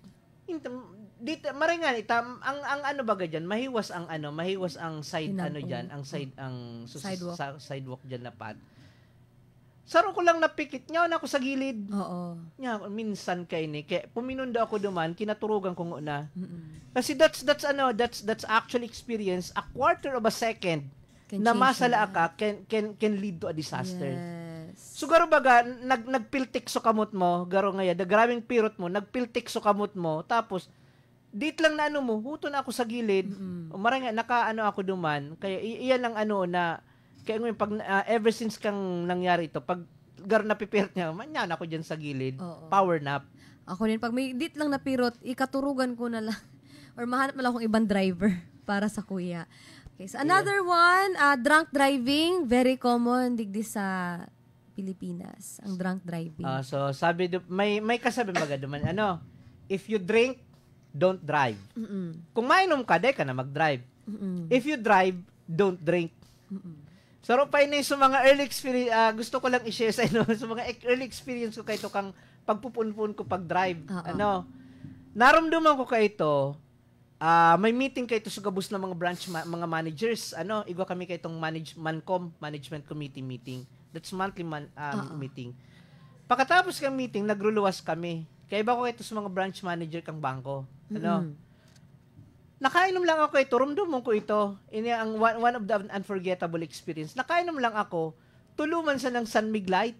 dito maringan ang baga diyan mahiwas ang side diyan ang side ang sidewalk diyan na pad. Saro ko lang napikit nya na ako sa gilid. Nya minsan kay ni kay puminunda ako duman kinaturugan ko na. Kasi that's actually experience a quarter of a second na masala ka can lead to a disaster. Yes. So garo baga nagpiltik so kamot mo, garo ngaya da grabing pirot mo, nagpiltik so kamot mo tapos date lang na mo, huto na ako sa gilid. Marang ako duman. Kaya iyan lang na kaya ngayon pag ever since kang nangyari ito, pag gar na pipirt niya, manyan ako diyan sa gilid. Power nap. Ako din pag may date lang na pirot, ikaturugan ko na lang or mahanap na lang akong ibang driver para sa kuya. Okay, so another one, drunk driving, very common digdi sa Pilipinas, ang drunk driving. So sabi may kasabi baga duman if you drink don't drive. Kung mainom ka, di ka na mag-drive. If you drive, don't drink. So, pa sa mga early experience, gusto ko lang i-share sa inyo, sa mga early experience ko kayto kang pagpupunpun ko pag-drive. Naramdaman ko kayto, may meeting kayto sa gabus ng mga branch, mga managers. Igwa kami kaytong management committee meeting. That's monthly meeting. Pagkatapos ng meeting, nagruluwas kami. Kaya iba ko ito sa mga branch manager kang bangko. Nakainom lang ako ito, rumdumong ko ito. Ini ang one of the unforgettable experience. Nakainom lang ako, tuluman sa ng San Miglite.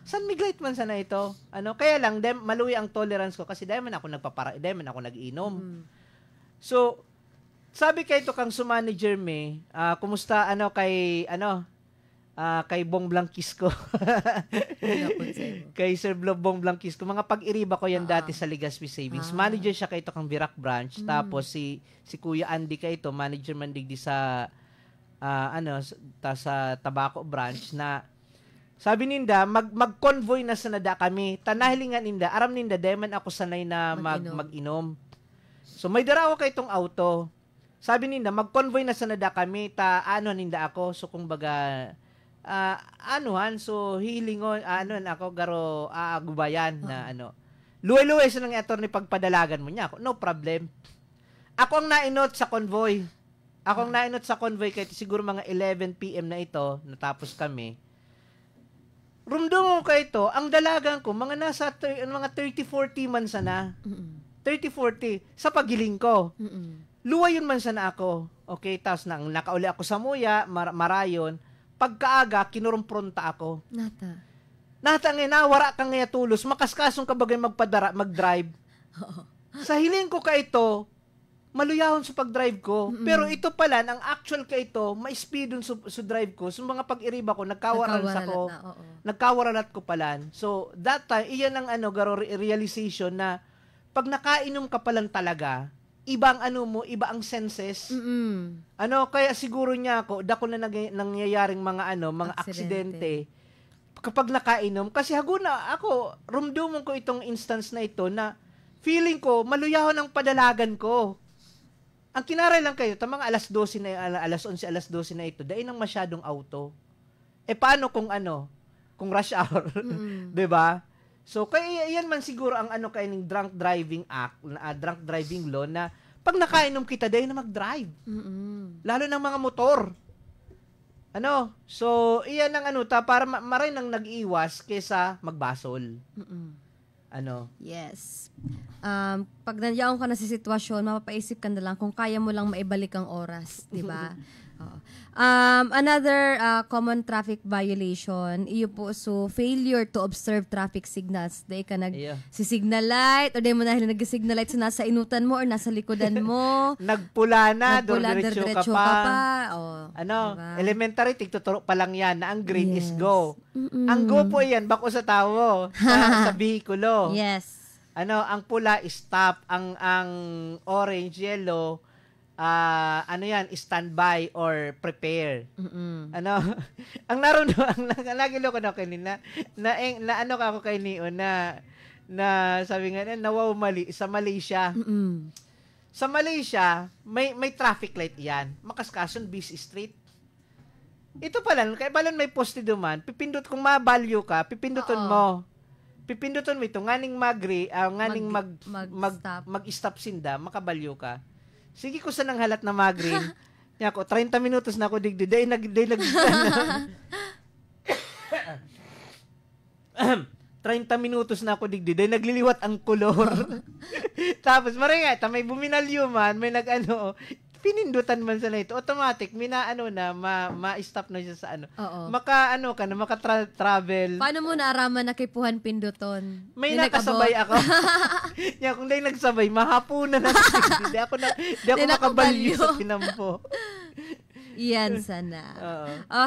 San Miglite man sana ito. Kaya lang, maluwi ang tolerance ko kasi dahil man ako nag-iinom. So, sabi kay ito kang sumanager me, kumusta kay Bong Blanquisco. Kay Sir Bong Blanquisco. Mga pag-iriba ko yan dati sa Legazpi Savings. Manager siya kay ito kang Virac branch. Tapos si Kuya Andy kay ito, manager man digdi sa sa Tabaco branch na sabi ninda, mag-convoy na sa nada kami. Tanahilingan ninda, aram ninda, deman ako sanay na mag-inom. So may darawa kay itong auto. Sabi ninda, mag-convoy na sa nada kami, ninda ako. So kung baga, so hilingon ako garo gubayan na luway-luway sa nang attorney pagpadalagan mo niya ako, no problem. Ako ang nainot sa convoy kahit siguro mga 11 PM na ito natapos kami. Rumdungo ko ito, ang dalagan ko mga nasa mga 30-40 man sana. 30-40 sa pagiling ko. Luway yun man sana ako. Okay, tapos nakauli ako sa muya, marayon. Pagkaaga, kinurumpronta ako. Nata wara kang nga tulos, makaskasong ka bagay mag-drive. Sa hiling ko ka ito, maluyahon sa pag-drive ko. Pero ito pala, ang actual ka ito, ma-speedon sa drive ko. So mga pag-iriba ko, nagkawaralat ko pala. So that time, iyan ang realization na pag nakainom ka palang talaga, ibang iba ang senses. Kaya siguro niya ako, dako na nangyayaring mga aksidente kapag nakainom. Kasi haguna ako, rumdumon ko itong instance na ito na feeling ko, maluyahon ang padalagan ko. Ang kinaray lang kayo, mga alas 12 na, alas 11, alas 12 na ito, dahil nang masyadong auto. Paano kung kung rush hour? Diba? So, kaya yan man siguro ang kaining drunk driving act, drunk driving law na pag nakainom kita, dahil na mag-drive. Lalo ng mga motor. So, iyan ang para maray nang nag-iwas kesa magbasol. Yes. Pag nandiyan ka na sa sitwasyon, mapapaisip ka na lang kung kaya mo lang maibalik ang oras, di ba? Another common traffic violation, iyo po, so failure to observe traffic signals. Dahil ka nag-signal light, o dahil mo nahil nag-signal light nasa inutan mo or nasa likodan mo. Nagpula na, diretso ka pa. Diba? Elementary, tigtuturo pa lang yan na ang green is go. Ang go po yan, bako sa tao, sa bihikulo. Yes. Ang pula is stop, ang orange, yellow, standby or prepare. Ang naruno, ang nagilo ko na kanina, na ako kay Neo na sabi nga nawawmali sa Malaysia. Sa Malaysia, may traffic light yan. Makaskason, busy street. Ito pala, kaya pala may poste duman, pipindot kung ma-value ka, pipinduton mo. Pipinduton mo ito, nganing mag-stop sinda, makabalyo ka. Sige ko sa nang halat na mag-green. Niya ko, 30 minutos na ako digdi. Day nag 30 minutos na ako digdi. Day nagliliwat ang kolor. Tapos, maringay, may buminalyo man, may pinindutan man sa na ito, automatic, ma-stop na siya sa maka-travel. Paano mo naaraman na kipuhan pinduton? May nakasabay ako. Kung dahil nagsabay, mahapunan na. Di ako makabalyo sa pinampo. Iyan sana.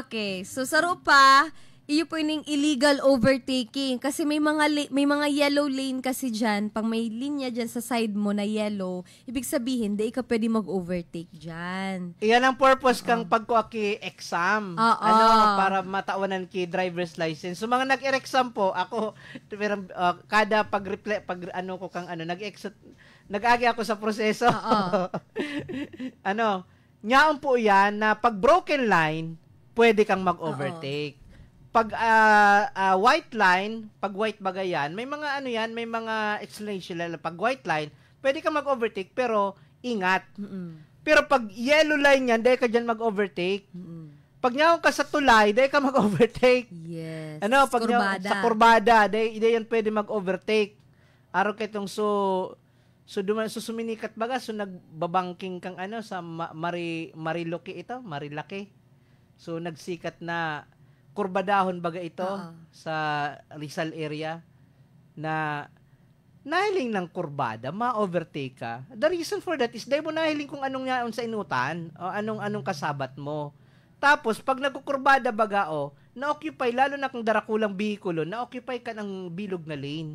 Okay, so saro pa, iyo po yung illegal overtaking kasi may mga yellow lane kasi diyan, pag may linya diyan sa side mo na yellow, ibig sabihin di ka pwede mag-overtake diyan. Iyan ang purpose kang pagkuaki exam. Para matawanan ki driver's license. So mga nag-exam po, ako kada nag-agi ako sa proseso. Nyaon po yan na pag broken line, pwede kang mag-overtake. Pag white line, pag white bagayan, may mga may mga explanation lang. Pag white line, pwede ka mag-overtake pero ingat. Pero pag yellow line yan, dahil ka dyan mag-overtake. Pag nyaon ka sa tulay, dahil ka mag-overtake. Yes. Pag sa kurbada, dahil yan pwede mag-overtake. Araw kitong suminikat baga, so nagbabangking kang sa Marilaki ito, Marilaki. So nagsikat na kurbadahon baga ito sa Rizal area na nahiling ng kurbada, ma-overtake ka. The reason for that is dahil mo nahiling kung anong yaon sa inutan o anong kasabat mo. Tapos, pag nagkukurbada baga na-occupy, lalo na kung darakulang bihikulo, na-occupy ka ng bilog na lane.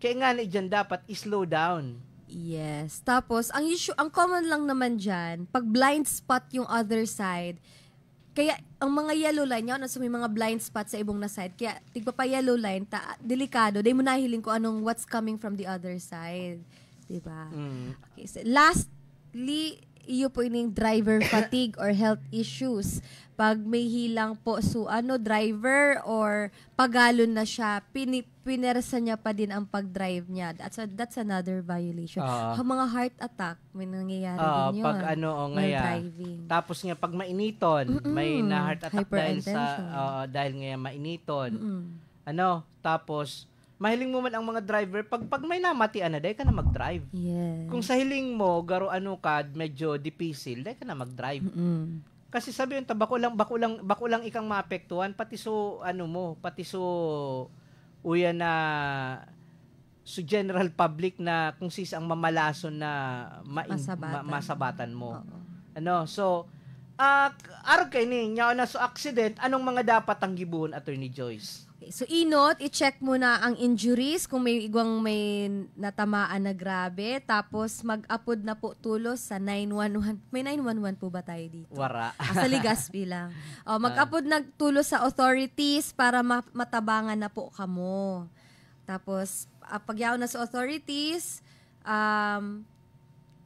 Kaya nga dyan dapat slow down. Yes. Tapos, ang common lang naman dyan, pag blind spot yung other side, kaya ang mga yellow line, may mga blind spot sa ibong na side. Kaya tigpa pa yellow line, delikado. Dahil mo nahiling ko what's coming from the other side. Diba? Okay, so lastly, iyo po yung driver fatigue or health issues. Pag may hilang po driver or pagalon na siya, pinersa niya pa din ang pag-drive niya. That's another violation. Mga heart attack, may nangyayari din yun. Pag driving. Tapos nga, pag mainiton, may na heart attack dahil nga mainiton. Tapos, mahiling mo man ang mga driver, pag may namatian na, dahil ka na mag-drive. Yes. Kung sa hiling mo, medyo dipisil, dahil ka na mag-drive. Kasi sabi yun, bako lang ikang maapektuhan, pati uyan na so general public na kung sis ang mamalason na masabatan mo. Oo. Ano, so arog kay ni nya na so accident, anong mga dapat ang gibon, Attorney Joyce? Okay, so inot, i-check mo na ang injuries kung may igwang may natamaan na grabe, tapos mag-upload na po tulos sa 911. May 911 po ba tayo dito? Wara. Sa Legazpi lang. Mag-upload na tulos sa authorities para matabangan na po kamo. Tapos pagyaw na sa authorities,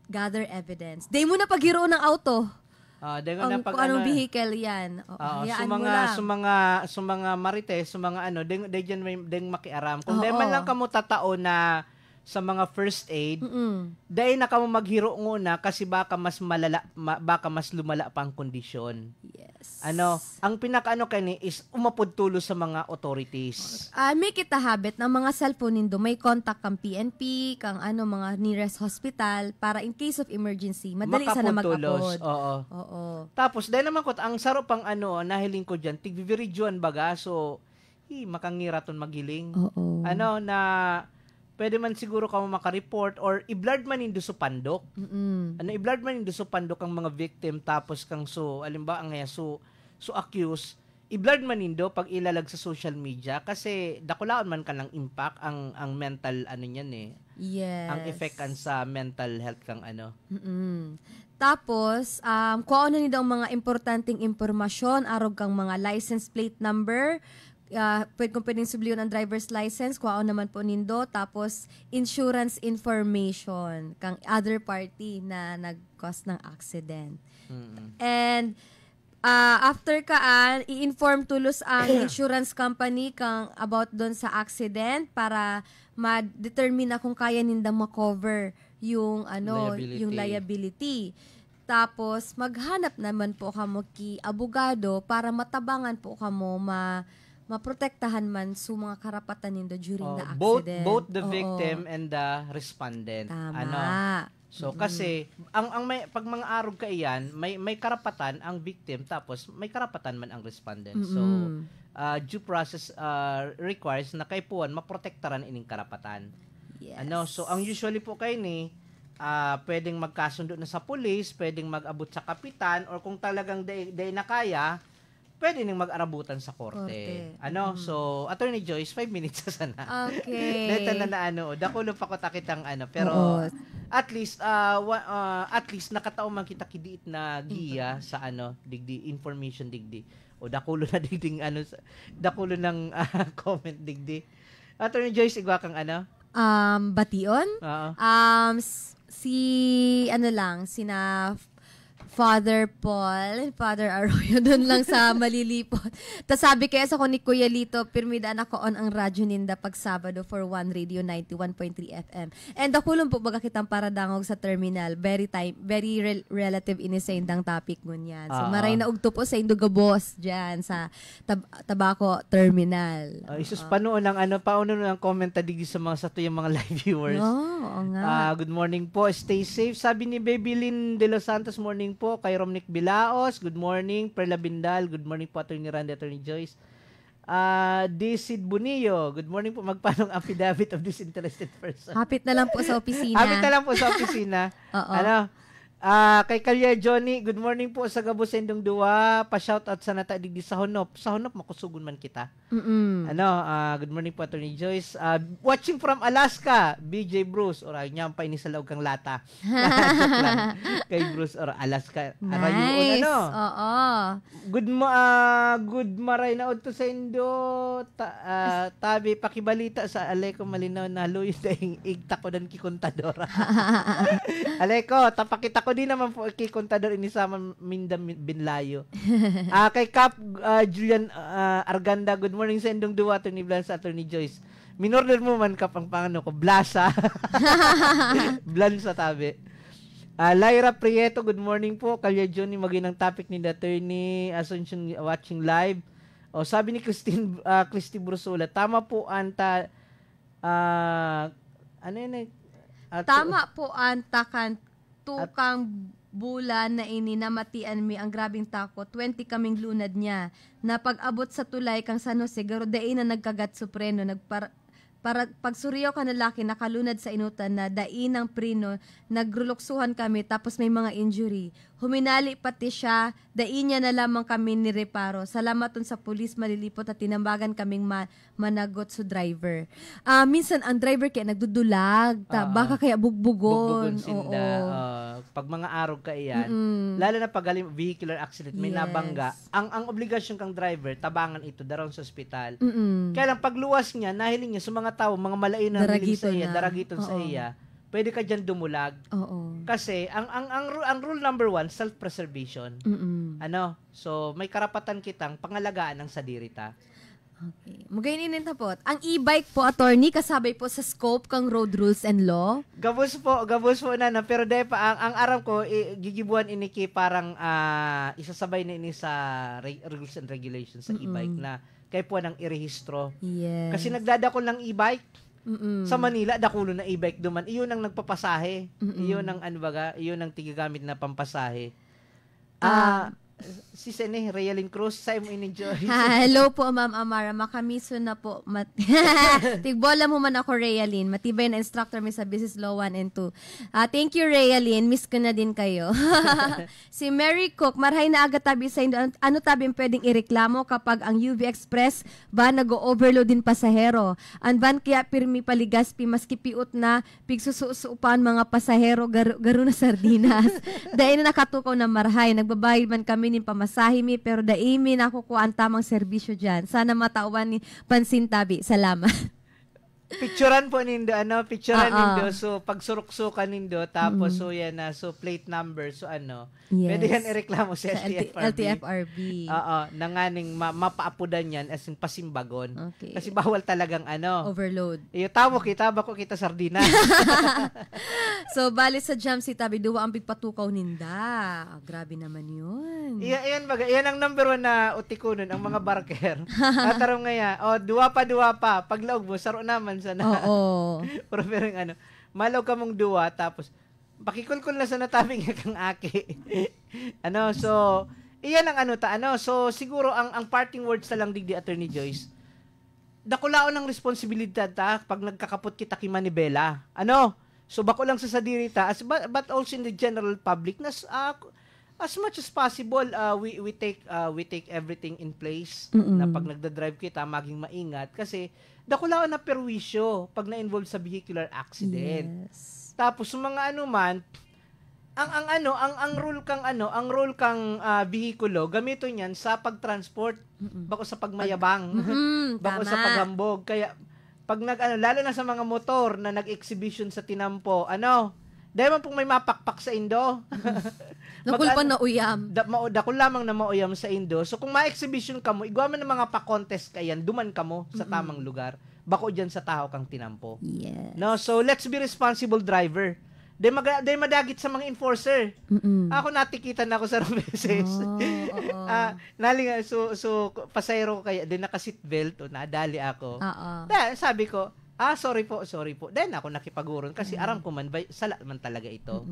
gather evidence. Day mo na paghiro ng auto. Kung anong vehicle yan. Mga marites, deng makiaram. Kung man lang kamo tatao na sa mga first aid, dahil na kamo maghiro nguna kasi baka mas lumala pa ang kondisyon. Yes. Ang pinakaano kani is umapod tulo sa mga authorities. Make it a habit ng mga cellphone nindo, may contact kang PNP, kang mga nearest hospital para in case of emergency, madali sana mag-upload. Oo. Tapos dahil naman ko ang saro pang nahiling ko diyan, tigvividyoan baga, so makangira ton magiling. Oo. Pwede man siguro ka maka-report or i-blurred man indo so pandok. I-blurred man indo so pandok ang mga victim tapos kang alimba ang so accused, i-blurred man indo pag ilalag sa social media kasi dakulaon man ka ng impact ang mental niyan Yes. Ang effect kan sa mental health kang Tapos, kung ano nito ang mga importanteng impormasyon, arog kang mga license plate number, pwedeng subliyon ang driver's license, kuha naman po nindo, tapos insurance information kang other party na nag-cause ng accident. And after i-inform tulos ang insurance company kang about doon sa accident para ma-determine na kung kaya nindang ma-cover yung liability. Tapos maghanap naman po kamo ki abogado para matabangan po kamo maprotektahan man sa mga karapatan nindo during the accident. Both the victim and the respondent. Tama. So kasi ang may pag mga arog ka iyan, may karapatan ang victim tapos may karapatan man ang respondent. So due process requires na kay puwan maprotektaran ining karapatan. Yes. So ang usually po kay ni pwedeng magkasundo na sa pulis, pwedeng mag-abot sa kapitan or kung talagang day na kaya, pwede nang mag-arabutan sa korte. So, Attorney Joyce, 5 minutes sa sana. Okay. Dito na dakulo pa ko takitang pero at least nakatao man kita kidiit na giya sa digdi information digdi. O dakulo na digding dakulo ng comment digdi. Attorney Joyce, igwa kang bation? Sina Father Paul, Father Arroyo, doon lang sa Malilipot. Tapos sabi kaya sa ko ni Kuya Lito, pirmidaan ako on ang radyo ninda pag Sabado for One Radio 91.3 FM. And ako lang po baga kitang paradangog sa terminal. Very relative ini sa indang topic ngunyan. So maray na ugto po sa Indugabos dyan sa Tabaco Terminal. Isus panoon ng pauno ng comment digdi sa mga yung mga live viewers. Oo nga. Good morning po. Stay safe. Sabi ni Baby Lynn De Los Santos, morning po. Kay Romnick Bilaos, good morning. Perla Bindal, good morning po. Attorney Randy, Attorney Joyce. Disid Bonillo, good morning po. Magpanong affidavit of disinterested person. Hapit na lang po sa opisina. Hapit na lang po sa opisina. Oo. Kay Kalya Johnny, good morning po sa Gabo Sendong Dua. Pa-shoutout sa nata digdi sa Honop. Sa Honop, makusugon man kita. Good morning po, Attorney Joyce. Watching from Alaska, BJ Bruce. Or niya pa ini sa laog kang lata. Kay Bruce or Alaska. Nice. Oo. Good maray na udto sa Indo. Tabi pakibalita sa Aleko malinaw na luyo dahing igta ko dan kikontadora. Aleko, tapakita ko di naman po kikontador ini sama Mindam Binlayo. Kay Cap Julian Arganda, good morning sa Indong Duwa, Attorney Blanca, Attorney Joyce. Minorder mo man Cap ang pangano ko, Blasa. Blanca tabi. Lyra Prieto, good morning po. Kalya Johnny, maginang topic ni Attorney Asuncion watching live. Sabi ni Christy Brusula, tama po anta tama po anta kan tukang bulan na ini namatian mi ang grabing takot 20 kaming lunad niya na pag-abot sa tulay kang San Jose garo dai na nagkagat supreno para pagsuriyaw ka na laki nakalunad sa inutan na dain ng prino, nagruluksuhan kami tapos may mga injury. Huminali pati siya, dain niya na lamang kami nireparo. Salamat sa pulis malilipot at tinambagan kaming managot sa driver. Minsan ang driver kaya nagdudulag, baka kaya bugbugon. Sinda. Pag mga araw ka iyan, lalo na pag vehicular accident, may nabangga, ang obligasyon kang driver, tabangan ito, daron sa ospital. Kaya lang pagluwas niya, nahiling niya sa mga tao, mga malayo na sa iya, daragiton sa iya, pwede ka dyan dumulag. Kasi, ang rule number 1, self-preservation. So, may karapatan kitang pangalagaan ng sadirita. Okay. Magayon tapot. Ang e-bike po, attorney, kasabay po sa scope kang road rules and law? Gabos po na, pero dahil pa, ang aram ko, gigibuan iniki parang isasabay na ini sa rules and regulations sa e-bike na kaya po nang irehistro. Yes. Kasi nagdadakol ng e-bike, sa Manila, dakulo na e-bike duman. Iyon ang nagpapasahe. Iyon ang iyon ang tigagamit na pampasahe. Si Sene, Realin Cruz, sa mo in-enjoy. Hello po, Ma'am Amara. Makamiso na po. Tigbola mo man ako, Realin. Matibay na instructor mi sa Business Law 1 and 2. Thank you, Realin. Miss ko na din kayo. Si Mary Cook, marhay na agad tabi sa indo. Ano tabi pwedeng ireklamo kapag ang UV Express ba nag-overload din pasahero? Ang van kaya pirmi paligaspi, maski piot na, pigsusuupan mga pasahero, garo na sardinas. Dahil na nakatukaw na marhay, nagbabayad man kami ni pamasahe mi, pero daimi nakukuha ang tamang serbisyo dyan. Sana matawan ni Pansin Tabi. Salamat. Picturean po nindo, nindo. So, pagsurok-sukan nindo, tapos so yan na, so plate number, so pwede yan ireklamo sa LTFRB. Nanganing mapaapudan yan as in pasimbagon. Okay. Kasi bawal talagang overload. Bako kita sardina. So, bali sa jam si Tabi, duwa ang pagpatukaw ninda. Grabe naman yun. Yan ang number 1 na utikunon, ang mga barker. Tarong ngaya, duwa pa. Paglaog mo, saro naman sana. Pero malaw ka mong duwa, tapos, pakikulkul na sa natabing kang aki. So, iyan ang so, siguro, ang parting words na lang digdi, Attorney Joyce, dakulaon ng responsibilidad pag nagkakapot kita kay Manibela. So, bako lang sa sadirita, but also in the general public, as much as possible, we take everything in place na pag nagda-drive kita, maging maingat. Kasi, dakulaon na perwisyo pag na-involve sa vehicular accident. Yes. Tapos mga ang rule kang vehikulo, gamito niyan sa pagtransport, bako sa pagmayabang, bako sa paghambog. Kaya pag lalo na sa mga motor na nag-exhibition sa tinampo, dahil man pong may mapakpak sa Indo. Nakulpan na uyam. Dakul lamang na mauyam sa Indo. So kung ma-exhibition ka mo, igwa man ng mga pa-contest kayan, duman ka mo sa tamang lugar. Bako dyan sa tao kang tinampo. Yes. So let's be responsible driver. Dahil madagit sa mga enforcer. Ako natikitan na ako sa beses. So pasayro ko kaya, din naka-seatbelt, nadali ako. Dahil sabi ko, sorry po. Dahil ako nakipag-uron kasi aram ko man, sala man talaga ito.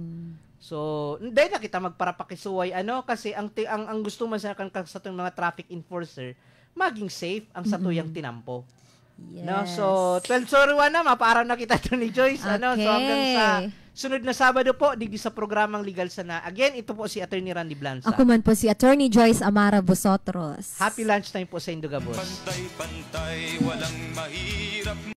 So, dahil na kita magparapakisuway, kasi ang gusto man sa itong mga traffic enforcer, maging safe ang satuyang tinampo. Yes. So, 12:01 na, mapaaraw na kita ito ni Joyce. Okay. So, hanggang sa sunod na Sabado po, digdi sa programang Legal Sana. Again, ito po si Attorney Randy Blanza. Ako man po si Attorney Joyce Amara Busotros. Happy lunchtime po sa Indogabos. Pantay-pantay, walang mahirap.